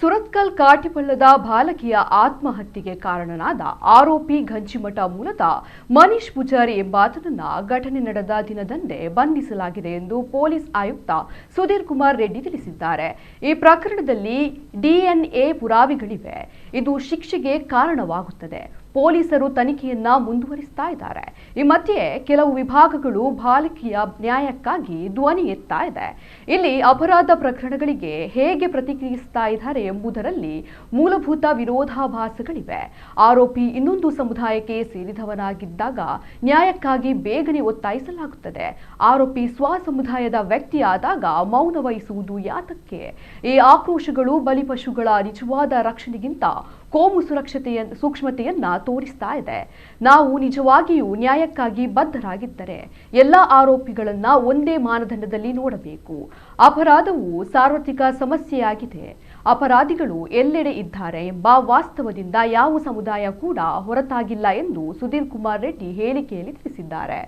ಸುರತ್ಕಲ್ ಕಾಟಿಪಳ್ಳದ ಬಾಲಕಿಯ ಆತ್ಮಹತ್ಯೆಗೆ ಕಾರಣನಾದ ಆರೋಪಿ ಘಂಚಿಮಠ ಮೂಲತಃ ಮನೀಶ್ ಪೂಜಾರಿ ಎಂಬಾತನನ್ನ ಘಟನೆ ನಡೆದ ದಿನದಂದೇ ಬಂಧಿಸಲಾಗಿದೆ ಎಂದು ಪೊಲೀಸ್ ಆಯುಕ್ತ ಸುಧೀರ್ ಕುಮಾರ್ ರೆಡ್ಡಿ ತಿಳಿಸಿದ್ದಾರೆ. ಈ ಪ್ರಕರಣದಲ್ಲಿ ಡಿಎನ್ಎ ಪುರಾವೆಗಳಿವೆ. ಇದು ಶಿಕ್ಷೆಗೆ ಕಾರಣವಾಗುತ್ತದೆ. ಪೊಲೀಸರು ತನಿಖೆಯನ್ನ ಮುಂದುವರಿಸ್ತಾ ಇದ್ದಾರೆ. ಈ ಮಧ್ಯೆ ಕೆಲವು ವಿಭಾಗಗಳು ಬಾಲಕಿಯ ನ್ಯಾಯಕ್ಕಾಗಿ ಧ್ವನಿ ಎತ್ತಾ ಇದೆ. ಇಲ್ಲಿ ಅಪರಾಧ ಪ್ರಕರಣಗಳಿಗೆ ಹೇಗೆ ಪ್ರತಿಕ್ರಿಯಿಸ್ತಾ ಇದ್ದಾರೆ ಎಂಬುದರಲ್ಲಿ ಮೂಲಭೂತ ವಿರೋಧಾಭಾಸಗಳಿವೆ. ಆರೋಪಿ ಇನ್ನೊಂದು ಸಮುದಾಯಕ್ಕೆ ಸೇರಿದವನಾಗಿದ್ದಾಗ ನ್ಯಾಯಕ್ಕಾಗಿ ಬೇಗನೆ ಒತ್ತಾಯಿಸಲಾಗುತ್ತದೆ. ಆರೋಪಿ ಸ್ವಸಮುದಾಯದ ವ್ಯಕ್ತಿಯಾದಾಗ ಮೌನ ವಹಿಸುವುದು ಯಾತಕ್ಕೆ? ಈ ಆಕ್ರೋಶಗಳು ಬಲಿಪಶುಗಳ ನಿಜವಾದ ರಕ್ಷಣೆಗಿಂತ ಕೋಮು ಸೂಕ್ಷ್ಮತೆಯನ್ನ ತೋರಿಸ್ತಾ ಇದೆ. ನಾವು ನಿಜವಾಗಿಯೂ ನ್ಯಾಯಕ್ಕಾಗಿ ಬದ್ಧರಾಗಿದ್ದರೆ ಎಲ್ಲ ಆರೋಪಿಗಳನ್ನ ಒಂದೇ ಮಾನದಂಡದಲ್ಲಿ ನೋಡಬೇಕು. ಅಪರಾಧವು ಸಾರ್ವತ್ರಿಕ ಸಮಸ್ಯೆಯಾಗಿದೆ. ಅಪರಾಧಿಗಳು ಎಲ್ಲೆಡೆ ಇದ್ದಾರೆ ಎಂಬ ವಾಸ್ತವದಿಂದ ಯಾವ ಸಮುದಾಯ ಕೂಡ ಹೊರತಾಗಿಲ್ಲ ಎಂದು ಸುಧೀರ್ ಕುಮಾರ್ ರೆಡ್ಡಿ ಹೇಳಿಕೆಯಲ್ಲಿ ತಿಳಿಸಿದ್ದಾರೆ.